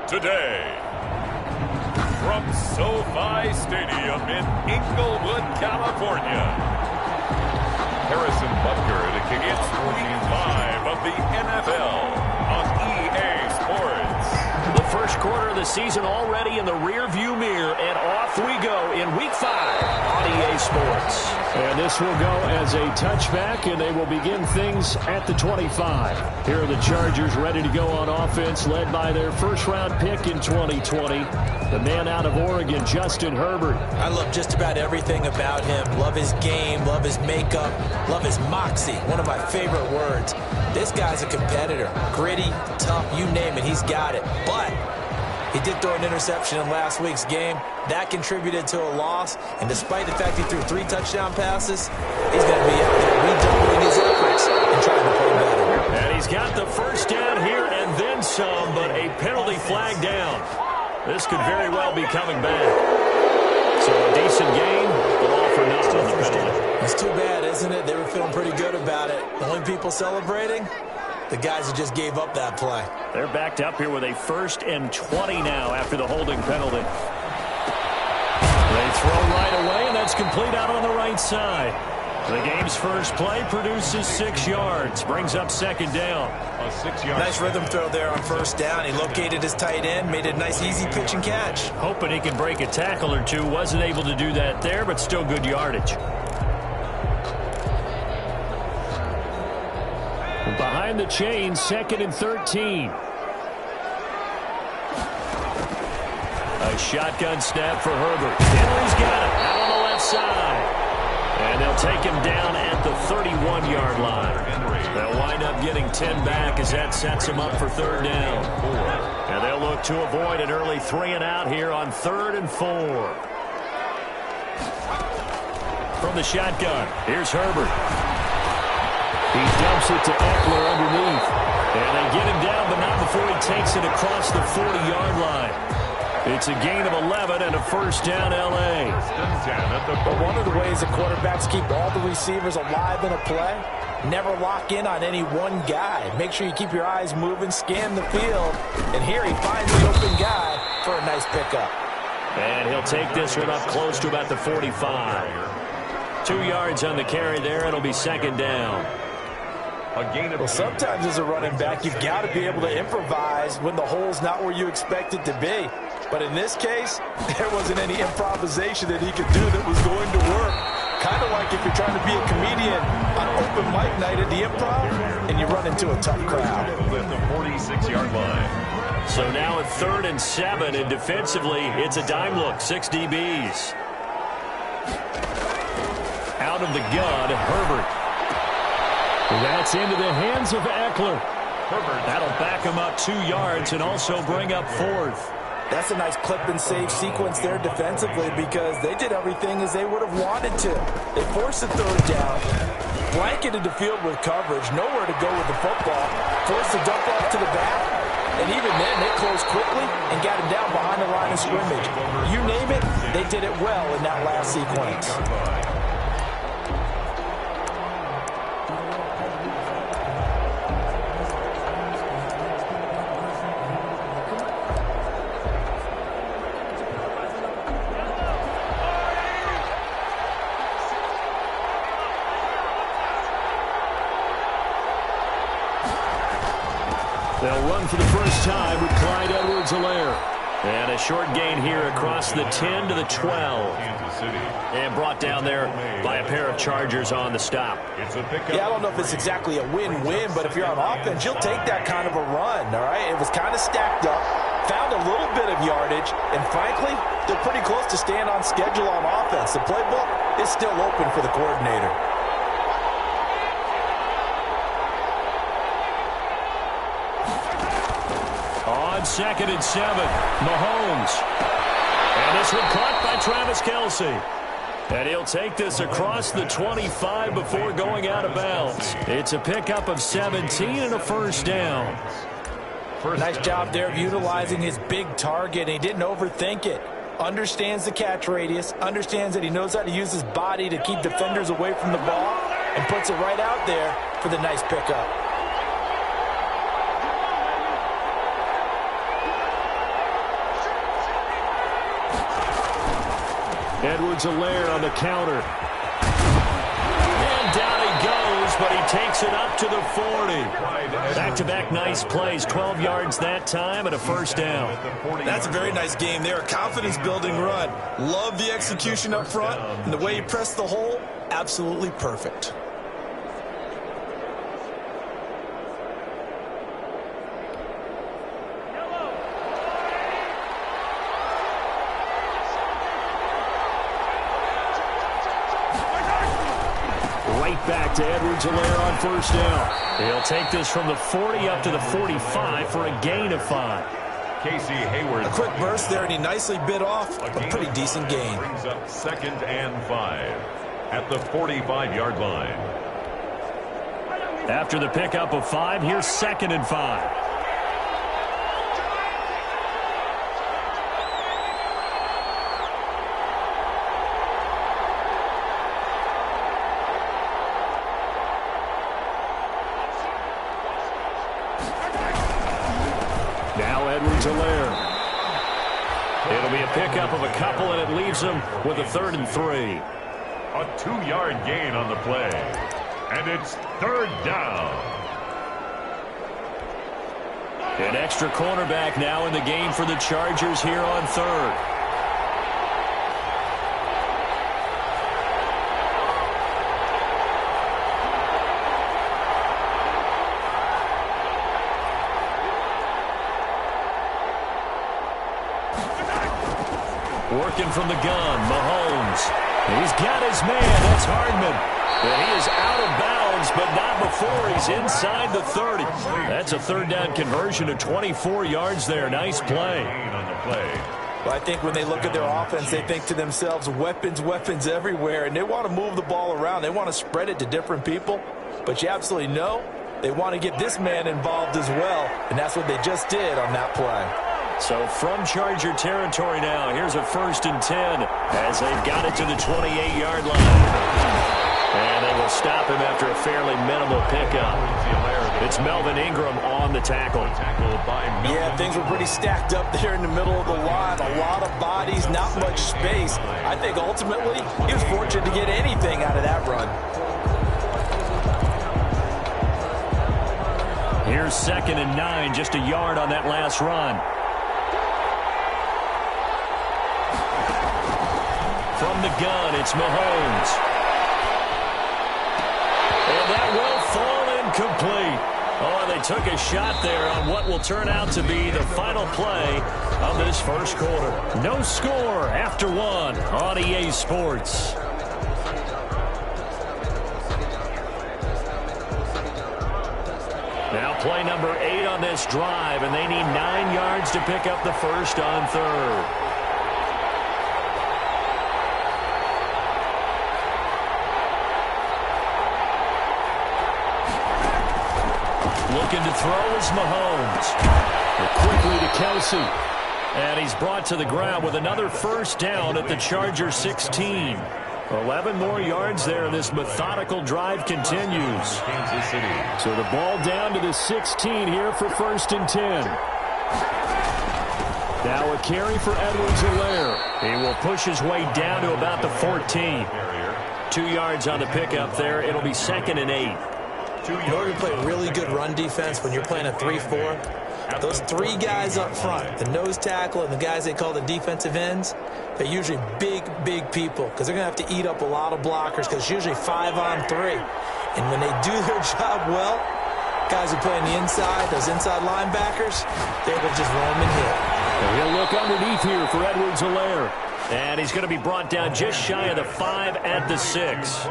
today. From SoFi Stadium in Inglewood, California, Harrison Butker against Week 5 of the NFL on EA Sports. The first quarter of the season already in the rearview mirror, and off we go in Week 5 on EA Sports. And this will go as a touchback, and they will begin things at the 25. Here are the Chargers ready to go on offense, led by their first-round pick in 2020, the man out of Oregon, Justin Herbert. I love just about everything about him. Love his game, love his makeup, love his moxie, one of my favorite words. This guy's a competitor. Gritty, tough, you name it, he's got it. But he did throw an interception in last week's game. That contributed to a loss. And despite the fact he threw 3 touchdown passes, he's going to be out there redoubling his efforts and trying to play better. And he's got the first down here and then some, but a penalty flag down. This could very well be coming back. So a decent game, but all for nothing on the penalty. It's too bad, isn't it? They were feeling pretty good about it. The only people celebrating, the guys who just gave up that play. They're backed up here with a 1st and 20 now after the holding penalty. They throw right away, and that's complete out on the right side. The game's first play produces 6 yards, brings up 2nd down. A 6-yard. Nice rhythm throw there on 1st down. He located his tight end, made a nice easy pitch and catch. Hoping he can break a tackle or two. Wasn't able to do that there, but still good yardage. Behind the chains, 2nd and 13. A shotgun snap for Herbert. Henry's got it out on the left side. And they'll take him down at the 31-yard line. They'll wind up getting 10 back as that sets him up for 3rd down. And they'll look to avoid an early 3 and out here on 3rd and 4. From the shotgun, here's Herbert. He dumps it to Eckler underneath. And they get him down, but not before he takes it across the 40-yard line. It's a gain of 11 and a 1st down, L.A. But one of the ways that quarterbacks keep all the receivers alive in a play, never lock in on any one guy. Make sure you keep your eyes moving, scan the field. And here he finds the open guy for a nice pickup. And he'll take this one up close to about the 45. 2 yards on the carry there. It'll be 2nd down. Well, sometimes as a running back, you've got to be able to improvise when the hole's not where you expect it to be. But in this case, there wasn't any improvisation that he could do that was going to work. Kind of like if you're trying to be a comedian on open mic night at the Improv and you run into a tough crowd. At the 46-yard line. So now at 3rd and 7, and defensively, it's a dime look, 6 DBs. Out of the gun, Herbert. That's into the hands of Eckler. Herbert. That'll back him up 2 yards and also bring up 4th. That's a nice clip and save sequence there defensively because they did everything as they would have wanted to. They forced the 3rd down, blanketed the field with coverage, nowhere to go with the football, forced the dump off to the back, and even then they closed quickly and got him down behind the line of scrimmage. You name it, they did it well in that last sequence. They'll run for the first time with Clyde Edwards-Helaire. And a short gain here across the 10 to the 12. And brought down there by a pair of Chargers on the stop. Yeah, I don't know if it's exactly a win-win, but if you're on offense, you'll take that kind of a run, all right? It was kind of stacked up, found a little bit of yardage, and frankly, they're pretty close to staying on schedule on offense. The playbook is still open for the coordinator. On 2nd and 7, Mahomes. And this one caught by Travis Kelce. And he'll take this across the 25 before going out of bounds. It's a pickup of 17 and a 1st down. Nice job there of utilizing his big target. He didn't overthink it. Understands the catch radius. Understands that he knows how to use his body to keep defenders away from the ball. And puts it right out there for the nice pickup. Edwards-Helaire on the counter. And down he goes, but he takes it up to the 40. Back-to-back nice plays, 12 yards that time and a first down. That's a very nice game there, a confidence-building run. Love the execution up front, and the way he pressed the hole, absolutely perfect. Back to Edwards-Helaire on first down. He'll take this from the 40 up to the 45 for a gain of 5. Casey Hayward. A quick burst there, and he nicely bit off a pretty decent gain. Brings up 2nd and 5 at the 45-yard line. After the pickup of 5, here's 2nd and 5. Edwards-Helaire. It'll be a pickup of a couple, and it leaves him with a 3rd and 3. A 2-yard gain on the play. And it's 3rd down. An extra cornerback now in the game for the Chargers here on 3rd. Working from the gun, Mahomes. He's got his man, that's Hardman. And he is out of bounds, but not before he's inside the 30. That's a 3rd down conversion of 24 yards there. Nice play. Well, I think when they look at their offense, they think to themselves, weapons, weapons everywhere, and they want to move the ball around. They want to spread it to different people, but you absolutely know they want to get this man involved as well, and that's what they just did on that play. So from Charger territory now, here's a 1st and 10 as they've got it to the 28-yard line. And they will stop him after a fairly minimal pickup. It's Melvin Ingram on the tackle. Yeah, things were pretty stacked up there in the middle of the line. A lot of bodies, not much space. I think ultimately he was fortunate to get anything out of that run. Here's 2nd and 9, just a yard on that last run. From the gun, it's Mahomes. And that will fall incomplete. Oh, they took a shot there on what will turn out to be the final play of this first quarter. No score after 1 on EA Sports. Now play number 8 on this drive, and they need 9 yards to pick up the first on 3rd. Looking to throw is Mahomes. Quickly to Kelsey. And he's brought to the ground with another first down at the Charger 16. 11 more yards there. This methodical drive continues. Kansas City. So the ball down to the 16 here for 1st and 10. Now a carry for Edwards-Helaire. He will push his way down to about the 14. 2 yards on the pickup there. It'll be 2nd and 8. In order to play really good run defense when you're playing a 3-4, those 3 guys up front, the nose tackle and the guys they call the defensive ends, they're usually big, big people because they're going to have to eat up a lot of blockers because it's usually 5 on 3. And when they do their job well, guys who play on the inside, those inside linebackers, they're able to just roam and hit. And he'll look underneath here for Edwards-Helaire. And he's going to be brought down just shy of the 5 at the 6.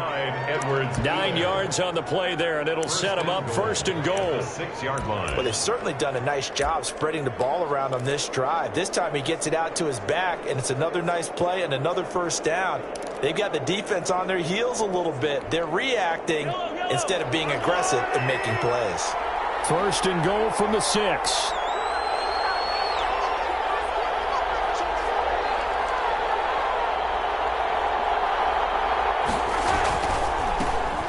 9 yards on the play there, and it'll set him up 1st and goal. 6-yard line. Well, they've certainly done a nice job spreading the ball around on this drive. This time he gets it out to his back, and it's another nice play and another first down. They've got the defense on their heels a little bit. They're reacting instead of being aggressive and making plays. 1st and goal from the 6.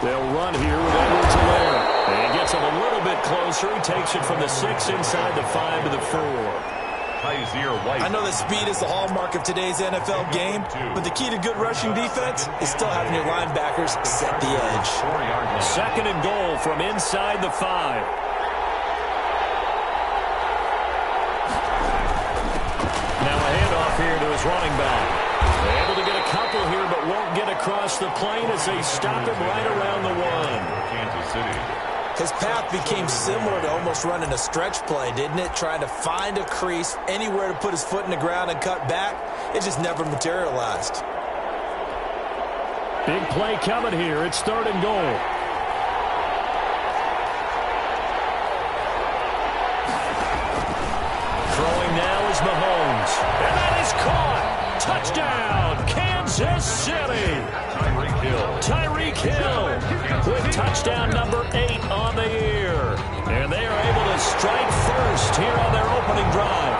They'll run here with Edwards-Helaire. And he gets him a little bit closer. He takes it from the 6 inside the 5 to the 4. I know that speed is the hallmark of today's NFL game, but the key to good rushing defense is still having your linebackers set the edge. 2nd and goal from inside the 5. Now a handoff here to his running back. Able to get a couple here, but won't get across the plane as they stop him right around the 1. Kansas City. His path became similar to almost running a stretch play, didn't it? Trying to find a crease, anywhere to put his foot in the ground and cut back. It just never materialized. Big play coming here. It's 3rd and goal. Throwing now is Mahomes. And that is caught. Touchdown, Kansas City. Tyreek Hill with touchdown number 8 on the year. And they are able to strike first here on their opening drive.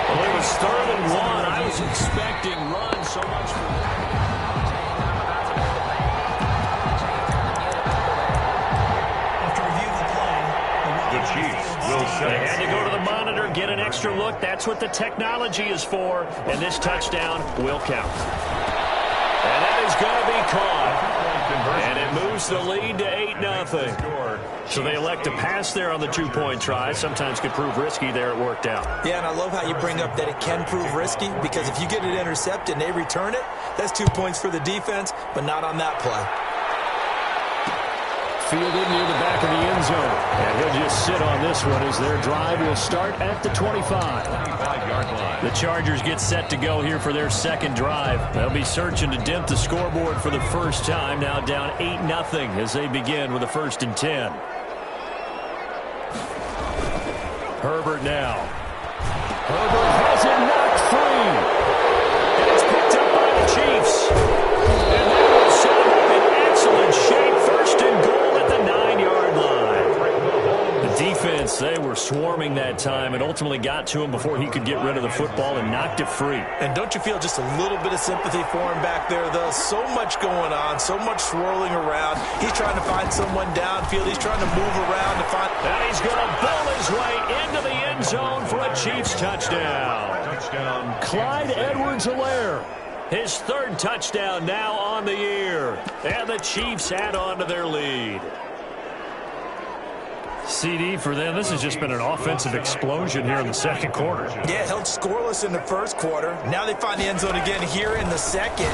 Well, it was 3rd and 1. I was expecting run so much for After review of the play, The Chiefs will set. They had to go to the monitor, get an extra look. That's what the technology is for. And this touchdown will count. And that is going to be caught. And it moves the lead to 8-0. So they elect to pass there on the 2-point try. Sometimes could prove risky there. It worked out. Yeah, and I love how you bring up that it can prove risky, because if you get it intercepted and they return it, that's 2 points for the defense, but not on that play. Fielded near the back of the end zone. And he'll just sit on this one as their drive will start at the 25. The Chargers get set to go here for their 2nd drive. They'll be searching to dent the scoreboard for the first time. Now down 8-0 as they begin with a 1st and 10. Herbert now. Herbert has it knocked free. And it's picked up by the Chiefs. And that will set him up in excellent shape. 1st and goal at the 9-yard line. The defense, they were swarming that time and ultimately got to him before he could get rid of the football and knocked it free. And don't you feel just a little bit of sympathy for him back there, though? So much going on, so much swirling around. He's trying to find someone downfield. He's trying to move around to find... And he's going to bowl his way into the end zone for a Chiefs touchdown. Clyde Edwards-Helaire. His 3rd touchdown now on the year. And the Chiefs add on to their lead. CD for them. This has just been an offensive explosion here in the 2nd quarter. Yeah, held scoreless in the 1st quarter. Now they find the end zone again here in the 2nd.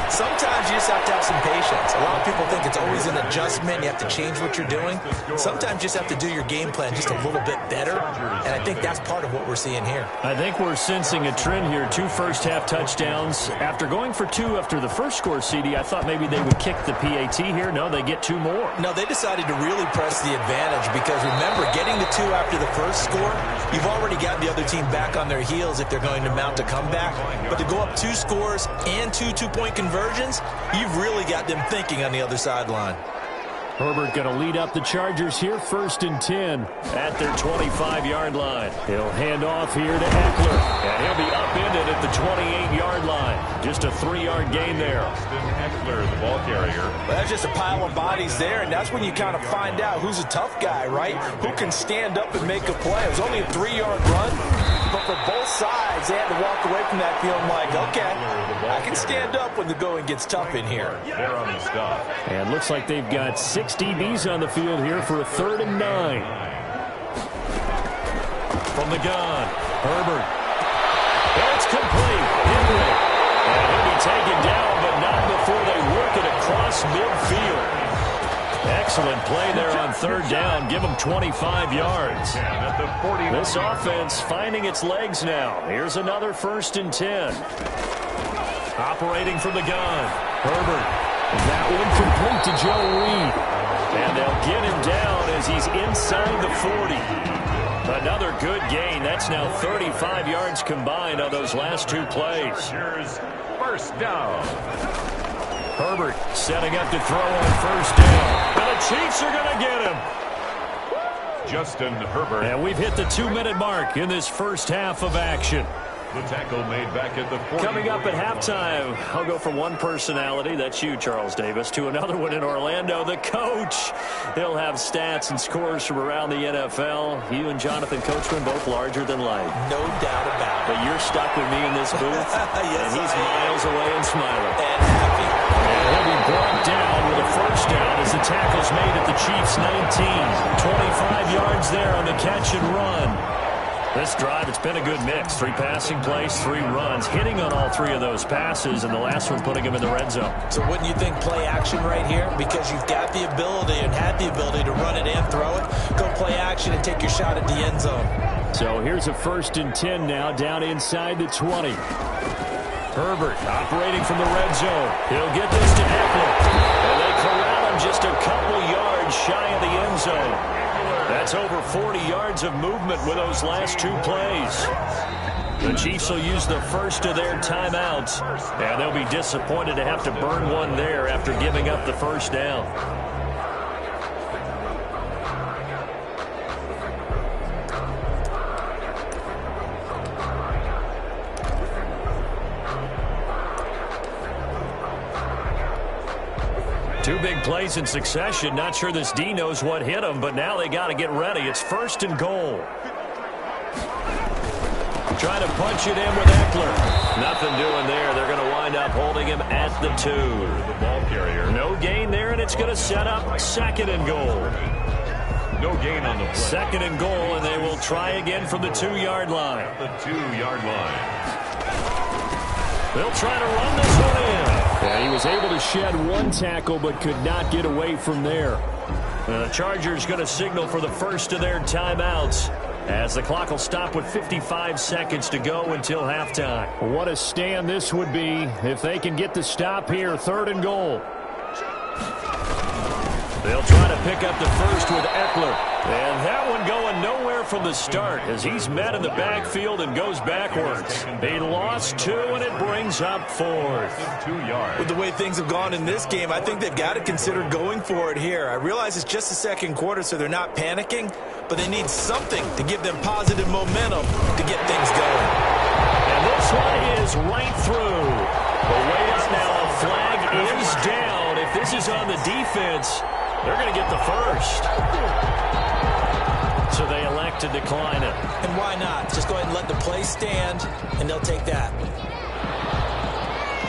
Sometimes you just have to have some patience. A lot of people think it's always an adjustment. You have to change what you're doing. Sometimes you just have to do your game plan just a little bit better. And I think that's part of what we're seeing here. I think we're sensing a trend here. 2 first-half touchdowns. After going for 2 after the first score, CD, I thought maybe they would kick the PAT here. No, they get 2 more. No, they decided to really press the advantage because, remember, getting the 2 after the first score, you've already got the other team back on their heels if they're going to mount a comeback. But to go up 2 scores and 2 two-point conversions, you've really got them thinking on the other sideline. Herbert going to lead up the Chargers here, 1st and 10 at their 25-yard line. He'll hand off here to Eckler, and he'll be upended at the 28-yard line. Just a 3-yard gain there. Eckler, the ball carrier. Well, that's just a pile of bodies there, and that's when you kind of find out who's a tough guy, right? Who can stand up and make a play. It was only a 3-yard run, but for both sides, they had to walk away from that feeling like, okay, I can stand up when the going gets tough in here. They're on the stop. And looks like they've got 6 DBs on the field here for a 3rd and 9. From the gun, Herbert. It's complete. Henry. And he'll be taken down, but not before they work it across midfield. Excellent play there on 3rd down. Give them 25 yards. This offense finding its legs now. Here's another 1st and 10. Operating from the gun, Herbert. That one complete to Joe Reed. And they'll get him down as he's inside the 40. Another good gain. That's now 35 yards combined on those last 2 plays. Here's 1st down. Herbert setting up to throw on 1st down. And the Chiefs are going to get him. Justin Herbert. And we've hit the 2-minute mark in this first half of action. The tackle made back at the 40. Coming up at halftime, I'll go from one personality, that's you, Charles Davis, to another one in Orlando, the coach. He'll have stats and scores from around the NFL. You and Jonathan Coachman both larger than life. No doubt about it. But you're stuck with me in this booth, yes, and he's miles away and smiling. And happy. And he'll be brought down with a first down as the tackle's made at the Chiefs' 19. 25 yards there on the catch and run. This drive, it's been a good mix. 3 passing plays, 3 runs, hitting on all 3 of those passes, and the last one putting him in the red zone. So wouldn't you think play action right here? Because you've got the ability and had the ability to run it and throw it. Go play action and take your shot at the end zone. So here's a 1st and 10 now, down inside the 20. Herbert operating from the red zone. He'll get this to Eckler. And they corral him just a couple yards shy of the end zone. That's over 40 yards of movement with those last 2 plays. The Chiefs will use the first of their timeouts, and they'll be disappointed to have to burn one there after giving up the first down. Two big plays in succession. Not sure this D knows what hit him, but now they got to get ready. It's 1st and goal. Trying to punch it in with Eckler. Nothing doing there. They're going to wind up holding him at the 2. The ball carrier. No gain there, and it's going to set up 2nd and goal. No gain on the play. 2nd and goal, and they will try again from the 2-yard line. The 2-yard line. They'll try to run this one in. Yeah, he was able to shed 1 tackle, but could not get away from there. The Chargers going to signal for the first of their timeouts, as the clock will stop with 55 seconds to go until halftime. What a stand this would be if they can get the stop here. 3rd and goal. They'll try to pick up the first with Eckler. And that one going nowhere from the start as he's met in the backfield and goes backwards. He lost 2, and it brings up 4th. 2 yards. With the way things have gone in this game, I think they've got to consider going for it here. I realize it's just the 2nd quarter, so they're not panicking, but they need something to give them positive momentum to get things going. And this one is right through. The wait is now. A flag is down. If this is on the defense, they're going to get the first. So they elect to decline it. And why not? Just go ahead and let the play stand, and they'll take that.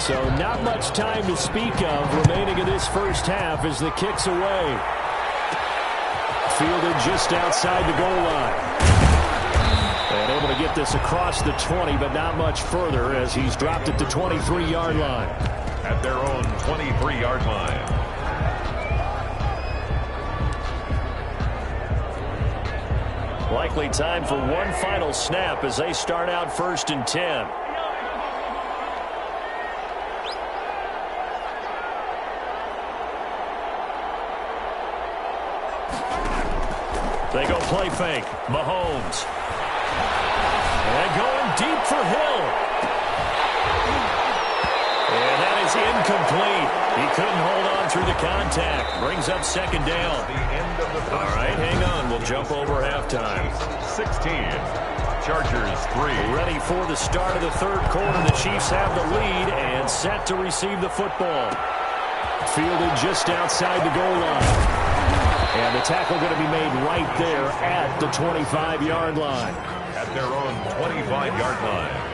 So not much time to speak of remaining in this first half as the kick's away. Fielded just outside the goal line. And able to get this across the 20, but not much further as he's dropped at the 23-yard line. At their own 23-yard line. Likely time for one final snap as they start out 1st and 10. They go play fake. Mahomes. And going deep for Hill. And that is incomplete. He couldn't hold on through the contact. Brings up 2nd down. All right, hang on. We'll jump over halftime. 16. Chargers 3. Ready for the start of the 3rd quarter. The Chiefs have the lead and set to receive the football. Fielded just outside the goal line. And the tackle going to be made right there at the 25-yard line. At their own 25-yard line.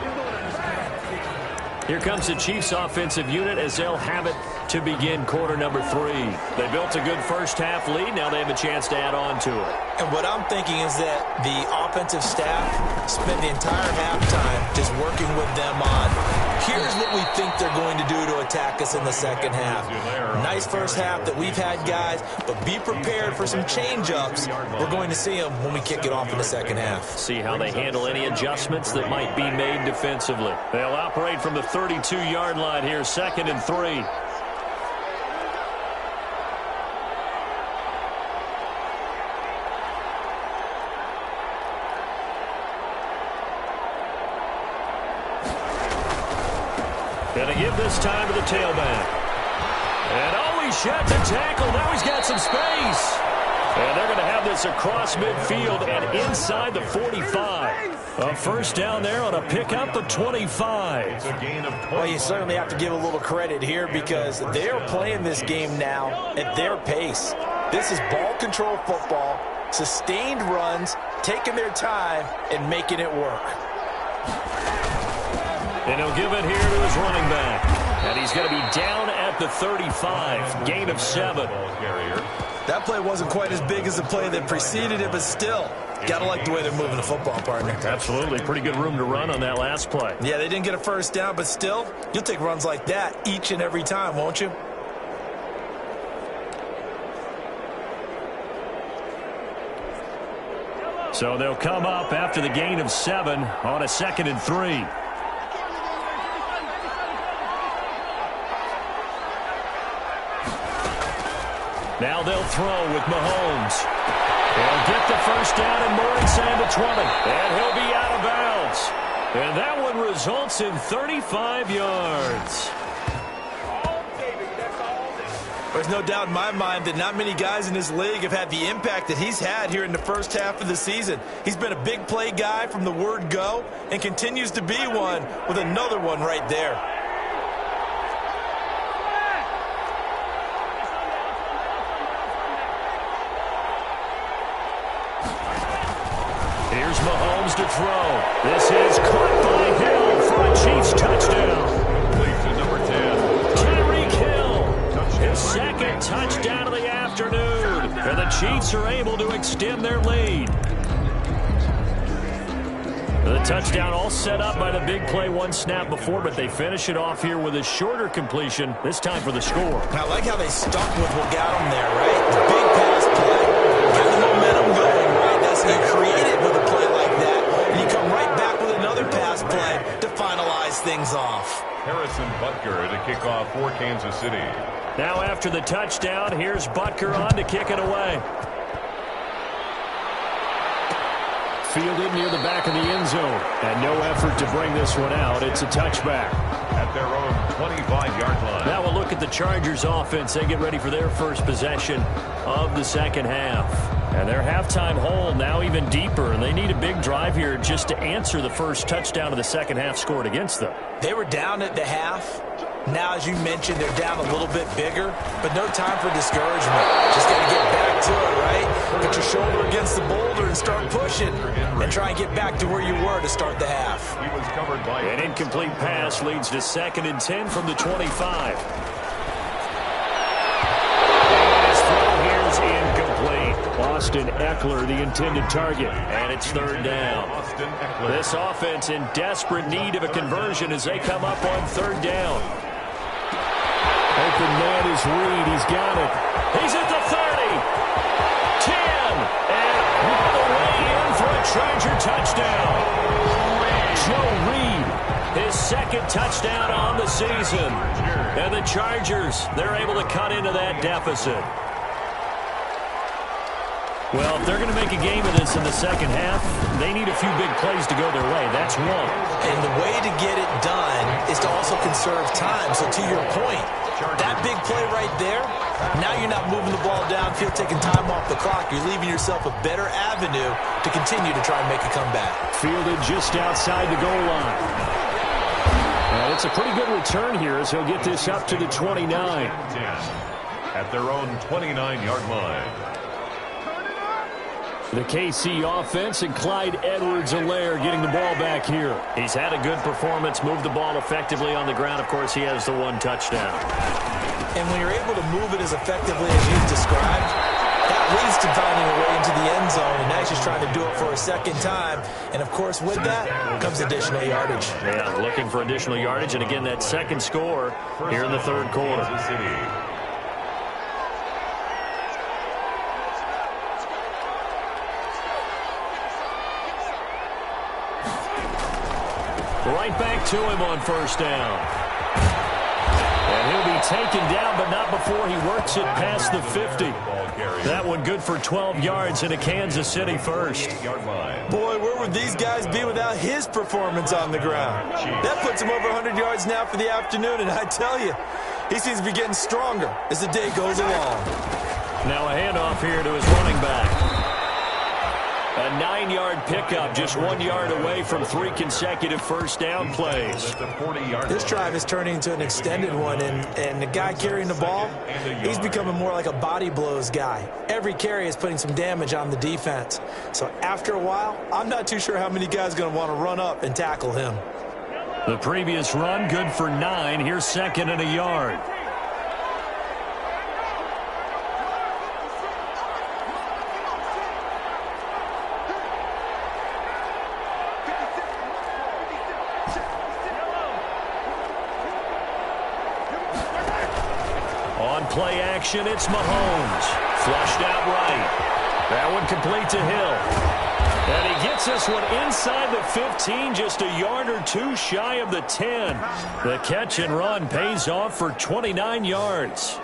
Here comes the Chiefs offensive unit as they'll have it to begin quarter number 3. They built a good first half lead. Now they have a chance to add on to it. And what I'm thinking is that the offensive staff spent the entire halftime just working with them on, here's what we think they're going to do to attack us in the 2nd half. Nice first half that we've had, guys, but be prepared for some change-ups. We're going to see them when we kick it off in the 2nd half. See how they handle any adjustments that might be made defensively. They'll operate from the 32-yard line here, 2nd and 3. Gonna give this time to the tailback. And he shot the tackle. Now he's got some space. And they're going to have this across midfield and inside the 45. A first down there on a pickup of 25. Well, you certainly have to give a little credit here because they're playing this game now at their pace. This is ball control football, sustained runs, taking their time, and making it work. And he'll give it here to his running back. And he's going to be down at the 35. Gain of 7. That play wasn't quite as big as the play that preceded it, but still, got to like the way they're moving the football, partner. Absolutely. Pretty good room to run on that last play. Yeah, they didn't get a first down, but still, you'll take runs like that each and every time, won't you? So they'll come up after the gain of 7 on a 2nd and 3. Now they'll throw with Mahomes. He'll get the first down and more inside the 20. And he'll be out of bounds. And that one results in 35 yards. There's no doubt in my mind that not many guys in this league have had the impact that he's had here in the first half of the season. He's been a big play guy from the word go and continues to be one with another one right there. Here's Mahomes to throw. This is caught by Hill for a Chiefs touchdown. Complete to number 10. Tyreek Hill, his second touchdown of the afternoon. And the Chiefs are able to extend their lead. The touchdown all set up by the big play one snap before, but they finish it off here with a shorter completion, this time for the score. I like how they stuck with what got them there, right? The big pass play, got the momentum going, right? That's how you create it with a play like that. And you come right back with another pass play to finalize things off. Harrison Butker to kick off for Kansas City. Now after the touchdown, here's Butker on to kick it away. Fielded near the back of the end zone. And no effort to bring this one out. It's a touchback. At their own 25-yard line. Now we'll look at the Chargers offense. They get ready for their first possession of the second half. And their halftime hole now even deeper. And they need a big drive here just to answer the first touchdown of the second half scored against them. They were down at the half. Now, as you mentioned, they're down a little bit bigger, but no time for discouragement. Just got to get back to it, right? Put your shoulder against the boulder and start pushing and try and get back to where you were to start the half. He was covered by an incomplete pass leads to 2nd and 10 from the 25. And his throw here is incomplete. Austin Eckler, the intended target, and it's 3rd down. This offense in desperate need of a conversion as they come up on 3rd down. Open man is Reed. He's got it. He's at the 30. 10. And all the way in for a Charger touchdown. Joe Reed, his 2nd touchdown on the season. And the Chargers, they're able to cut into that deficit. Well, if they're going to make a game of this in the second half, they need a few big plays to go their way. That's one. And the way to get it done is to also conserve time. So to your point, that big play right there, now you're not moving the ball downfield, taking time off the clock. You're leaving yourself a better avenue to continue to try and make a comeback. Fielded just outside the goal line. Well, it's a pretty good return here as he'll get this up to the 29. At their own 29-yard line. The KC offense and Clyde Edwards-Helaire getting the ball back here. He's had a good performance, moved the ball effectively on the ground. Of course, he has the one touchdown. And when you're able to move it as effectively as you've described, that leads to finding a way into the end zone. And now he's just trying to do it for a second time. And, of course, with that comes additional yardage. Yeah, looking for additional yardage. And, again, that second score here in the 3rd quarter. Right back to him on 1st down. And he'll be taken down, but not before he works it past the 50. That one good for 12 yards into Kansas City first. Boy, where would these guys be without his performance on the ground? That puts him over 100 yards now for the afternoon, and I tell you, he seems to be getting stronger as the day goes along. Now a handoff here to his running back. A 9-yard pickup, just 1 yard away from 3 consecutive first down plays. This drive is turning into an extended one, and the guy carrying the ball, he's becoming more like a body blows guy. Every carry is putting some damage on the defense. So after a while, I'm not too sure how many guys are going to want to run up and tackle him. The previous run, good for 9. Here's 2nd and a yard. On play action, it's Mahomes. Flushed out right. That one complete to Hill. And he gets this one inside the 15, just a yard or 2 shy of the 10. The catch and run pays off for 29 yards.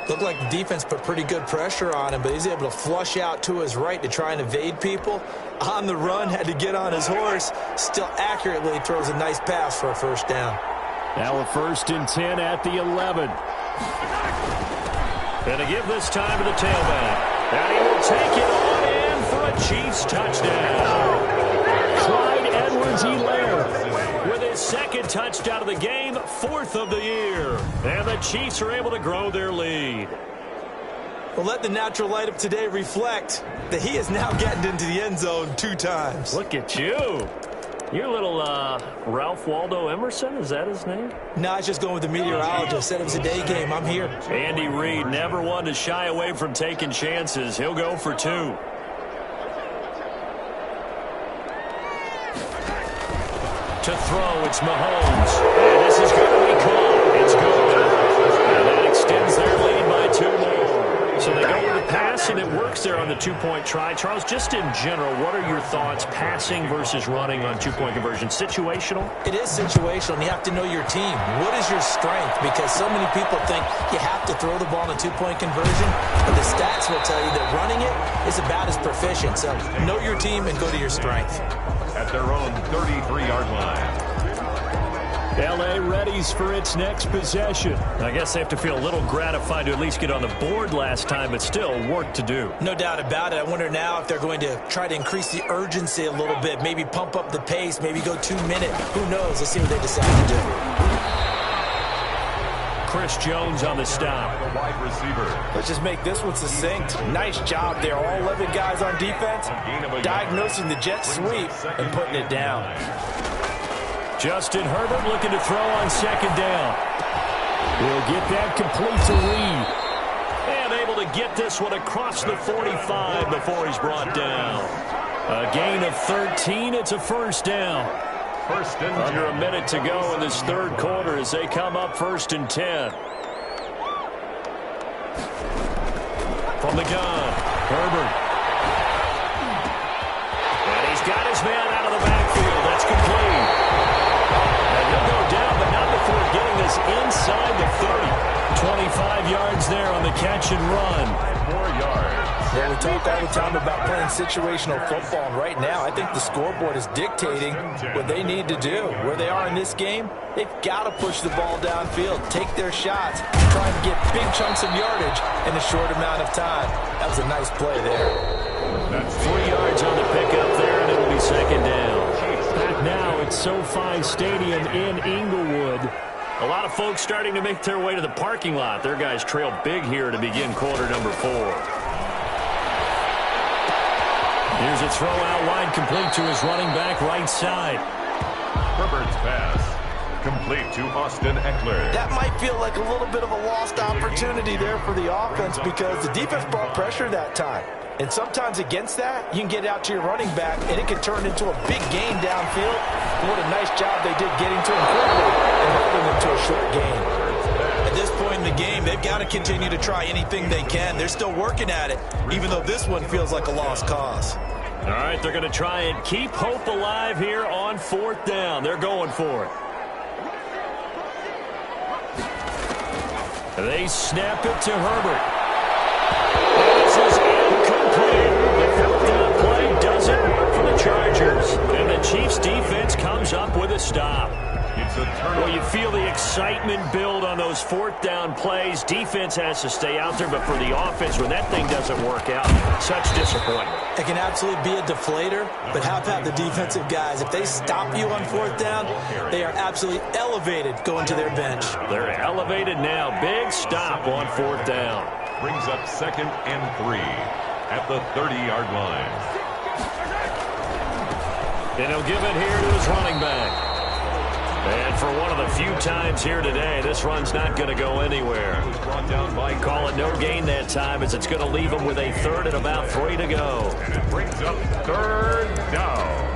Looked like the defense put pretty good pressure on him, but he's able to flush out to his right to try and evade people. On the run, had to get on his horse. Still accurately throws a nice pass for a first down. Now a 1st and 10 at the 11. And to give this time to the tailback. And he will take it on in for a Chiefs touchdown. Clyde Edwards-Helaire with his 2nd touchdown of the game, 4th of the year. And the Chiefs are able to grow their lead. Well, let the natural light of today reflect that he is now getting into the end zone 2 times. Look at you. You're a little Ralph Waldo Emerson, is that his name? No, I was just going with the meteorologist. Said it was a day game. I'm here. Andy Reid, never one to shy away from taking chances. He'll go for 2. To throw, it's Mahomes. And this is going to be caught. It's good. And that extends their lead by 2 more. So they go with the pass, and it works there on the 2-point try. Charles, just in general, what are your thoughts passing versus running on 2-point conversion? Situational? It is situational, and you have to know your team. What is your strength? Because so many people think you have to throw the ball in a 2-point conversion, but the stats will tell you that running it is about as proficient. So know your team and go to your strength. At their own 33-yard line. L.A. readies for its next possession. I guess they have to feel a little gratified to at least get on the board last time, but still work to do. No doubt about it. I wonder now if they're going to try to increase the urgency a little bit, maybe pump up the pace, maybe go 2-minute. Who knows? Let's see what they decide to do. Chris Jones on the stop. The wide receiver. Let's just make this one succinct. Nice job there. All 11 guys on defense diagnosing the jet sweep and putting it down. Justin Herbert looking to throw on 2nd down. He'll get that complete to Reed. And able to get this one across the 45 before he's brought down. A gain of 13. It's a 1st down. Under a minute to go in this 3rd quarter as they come up 1st and 10. From the gun, Herbert. And he's got his man out of the backfield. That's complete. And he'll go down, but not before getting this inside the 30. 25 yards there on the catch and run. 4 yards. Yeah, we talk all the time about playing situational football, and right now I think the scoreboard is dictating what they need to do. Where they are in this game, they've got to push the ball downfield, take their shots, try and get big chunks of yardage in a short amount of time. That was a nice play there. That's 3 yards on the pickup there, and it'll be 2nd down. Back now at SoFi Stadium in Inglewood. A lot of folks starting to make their way to the parking lot. Their guys trail big here to begin quarter number 4. Here's a throw out wide, complete to his running back right side. Herbert's pass. Complete to Austin Eckler. That might feel like a little bit of a lost opportunity there for the offense because the defense brought pressure that time. And sometimes against that, you can get out to your running back, and it can turn into a big gain downfield. And what a nice job they did getting to him quickly and holding him to a short gain. At this point in the game, they've got to continue to try anything they can. They're still working at it, even though this one feels like a lost cause. All right, they're going to try and keep hope alive here on 4th down. They're going for it. They snap it to Herbert. And this is incomplete. The 4th down play doesn't work for the Chargers. And the Chiefs defense comes up with a stop. It's a Well, you feel the excitement build on those fourth down plays. Defense has to stay out there, but for the offense, when that thing doesn't work out, such disappointment. It can absolutely be a deflator, but how about the defensive guys? If they stop you on fourth down, they are absolutely elevated going to their bench. They're elevated now. Big stop on fourth down. Brings up 2nd and 3 at the 30-yard line. And he'll give it here to his running back. And for one of the few times here today, this run's not going to go anywhere. Brought down by Call it no gain that time, as it's going to leave him with a third and about 3 to go. And it brings up 3rd down.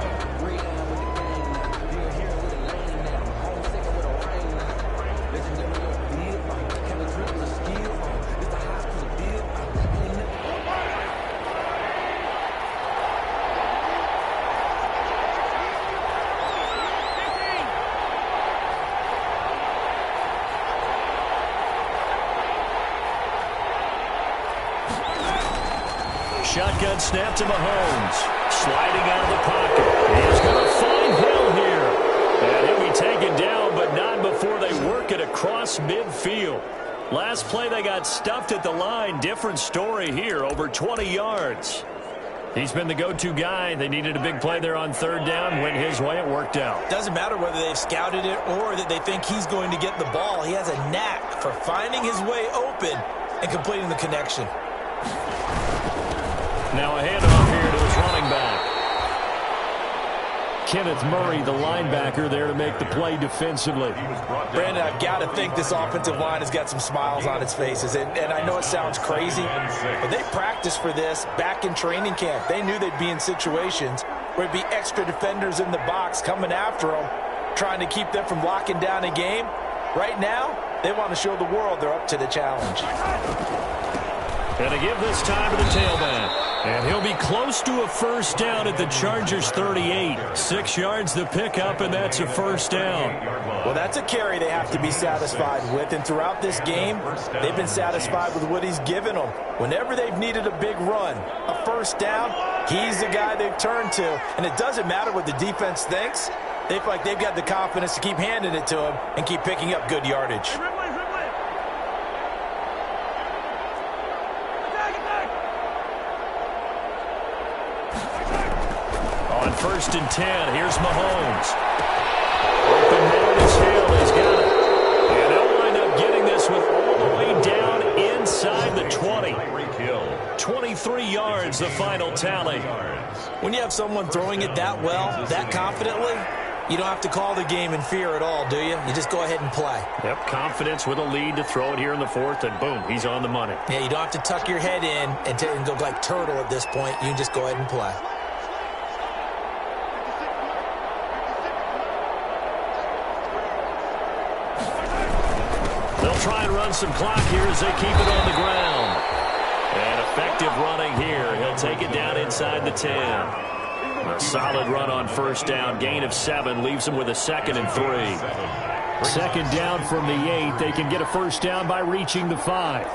Shotgun snap to Mahomes. Sliding out of the pocket. He's going to find Hill here. And he'll be taken down, but not before they work it across midfield. Last play, they got stuffed at the line. Different story here, over 20 yards. He's been the go-to guy. They needed a big play there on 3rd down. Went his way. It worked out. Doesn't matter whether they've scouted it or that they think he's going to get the ball. He has a knack for finding his way open and completing the connection. Now a handoff here to his running back. Kenneth Murray, the linebacker, there to make the play defensively. Brandon, I've got to think this offensive line has got some smiles on its faces. And I know it sounds crazy, but they practiced for this back in training camp. They knew they'd be in situations where it'd be extra defenders in the box coming after them, trying to keep them from locking down a game. Right now, they want to show the world they're up to the challenge. And to give this time to the tailback. And he'll be close to a first down at the Chargers' 38. 6 yards to pick up, and that's a first down. Well, that's a carry they have to be satisfied with. And throughout this game, they've been satisfied with what he's given them. Whenever they've needed a big run, a first down, he's the guy they've turned to. And it doesn't matter what the defense thinks. They feel like they've got the confidence to keep handing it to him and keep picking up good yardage. On 1st and 10, here's Mahomes. Open man is Hill. He's got it. And they'll wind up getting this with all the way down inside the 20. 23 yards, the final tally. When you have someone throwing it that well, that confidently, you don't have to call the game in fear at all, do you? You just go ahead and play. Yep, confidence with a lead to throw it here in the 4th, and boom, he's on the money. Yeah, you don't have to tuck your head in and go like turtle at this point. You can just go ahead and play. They'll try and run some clock here as they keep it on the ground. And effective running here. He'll take it down inside the 10. A solid run on first down. Gain of 7 leaves them with a 2nd and 3. 2nd down from the 8. They can get a first down by reaching the 5.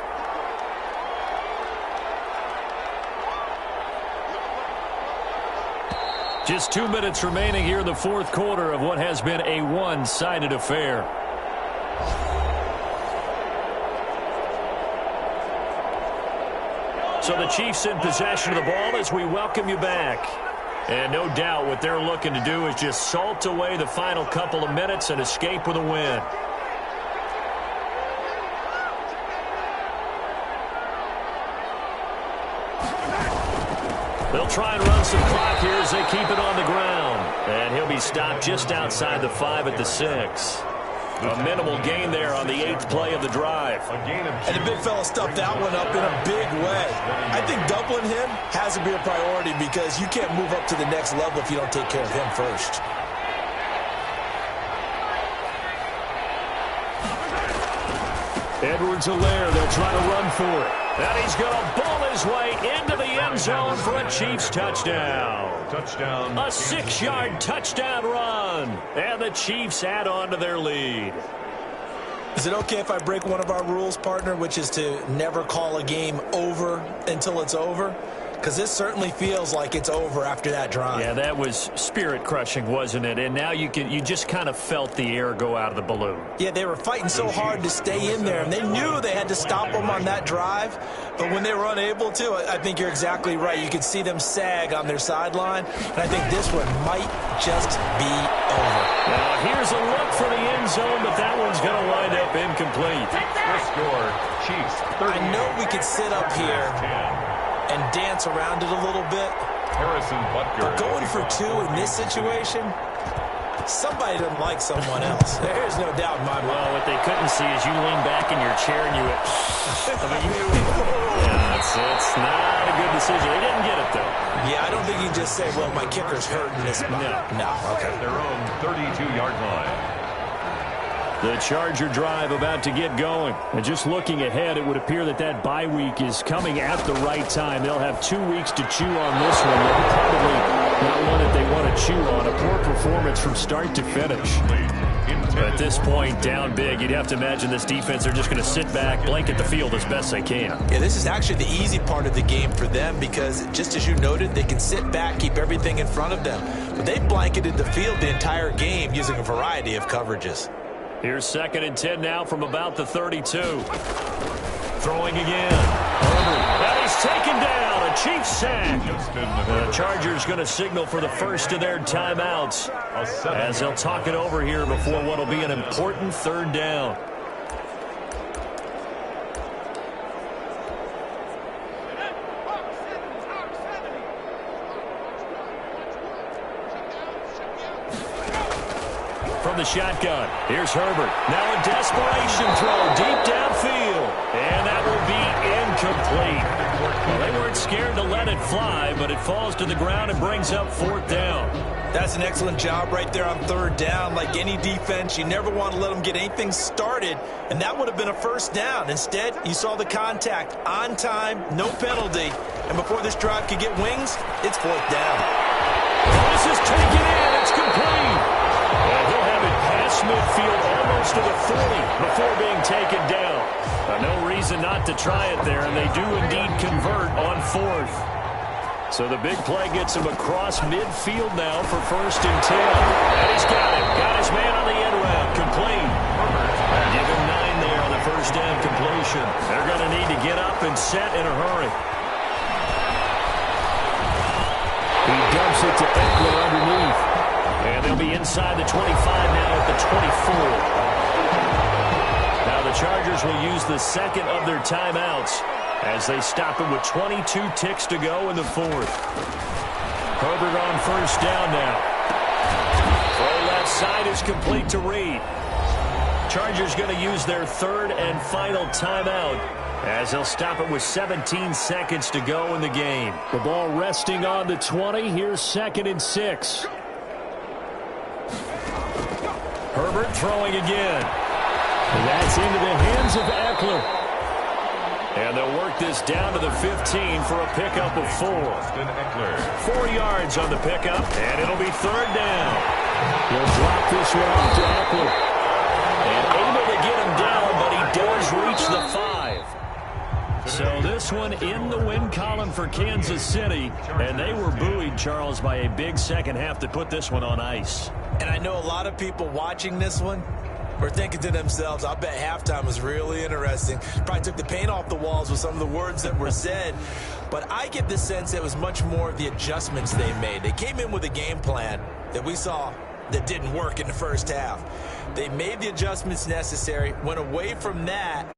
Just 2 minutes remaining here in the 4th quarter of what has been a one-sided affair. So the Chiefs in possession of the ball as we welcome you back. And no doubt what they're looking to do is just salt away the final couple of minutes and escape with a win. They'll try and run some clock here as they keep it on the ground. And he'll be stopped just outside the 5 at the 6. A minimal gain there on the 8th play of the drive. And the big fella stuffed that one up in a big way. I think doubling him has to be a priority because you can't move up to the next level if you don't take care of him first. Edwards-Helaire, they'll try to run for it. And he's going to ball his way into the end zone for a Chiefs touchdown. Touchdown. A 6-yard touchdown run. And the Chiefs add on to their lead. Is it okay if I break one of our rules, partner, which is to never call a game over until it's over? because this certainly feels like it's over after that drive. Yeah, that was spirit-crushing, wasn't it? And now you just kind of felt the air go out of the balloon. Yeah, they were fighting so hard to stay in there, and they knew they had to stop them on that drive. But when they were unable to, I think you're exactly right. You could see them sag on their sideline, and I think this one might just be over. Now, here's a look for the end zone, but that one's going to wind up incomplete. The score, Chiefs 30. I know we could sit up here and dance around it a little bit. Harrison Butker. But going for two in this situation, somebody doesn't like someone else. There's no doubt in my mind. Well, what they couldn't see is you lean back in your chair and you went, yeah, it's not a good decision. They didn't get it, though. Yeah, I don't think you can just say, well, my kicker's hurting this spot. No. Okay. At their own 32-yard line. The Charger drive about to get going. And just looking ahead, it would appear that bye week is coming at the right time. They'll have 2 weeks to chew on this one. They're probably not one that they want to chew on. A poor performance from start to finish. At this point, down big, you'd have to imagine this defense, they're just going to sit back, blanket the field as best they can. Yeah, this is actually the easy part of the game for them because, just as you noted, they can sit back, keep everything in front of them. But they blanketed the field the entire game using a variety of coverages. Here's 2nd and 10 now from about the 32. Throwing again. And he's taken down. A Chiefs sack. The Chargers going to signal for the first of their timeouts as they'll talk it over here before what will be an important 3rd down. From the shotgun, here's Herbert. Now a desperation throw deep downfield. And that will be incomplete. Well, they weren't scared to let it fly, but it falls to the ground and brings up 4th down. That's an excellent job right there on 3rd down. Like any defense, you never want to let them get anything started, and that would have been a 1st down. Instead, you saw the contact on time, no penalty, and before this drive could get wings, it's 4th down. This is taken in. It's complete. And he'll have it past midfield almost to the 40 before being taken down. No reason not to try it there, and they do indeed convert on 4th. So the big play gets him across midfield now for 1st and 10. And he's got it. Got his man on the end route. Complete. Give him 9 there on the 1st down completion. They're going to need to get up and set in a hurry. He dumps it to Eckler underneath. And they'll be inside the 25 now at the 24. Now the Chargers will use the 2nd of their timeouts as they stop it with 22 ticks to go in the 4th. Herbert on 1st down now. Throw left side is complete to Reed. Chargers going to use their 3rd and final timeout as they'll stop it with 17 seconds to go in the game. The ball resting on the 20. Here's 2nd and 6. Herbert throwing again. And that's into the hands of Eckler. And they'll work this down to the 15 for a pickup of 4. 4 yards on the pickup, and it'll be 3rd down. He'll drop this one off to Eckler. And able to get him down, but he does reach the 5. So this one in the win column for Kansas City, and they were buoyed, Charles, by a big second half to put this one on ice. And I know a lot of people watching this one were thinking to themselves, I bet halftime was really interesting. Probably took the paint off the walls with some of the words that were said. But I get the sense it was much more of the adjustments they made. They came in with a game plan that we saw that didn't work in the 1st half. They made the adjustments necessary, went away from that.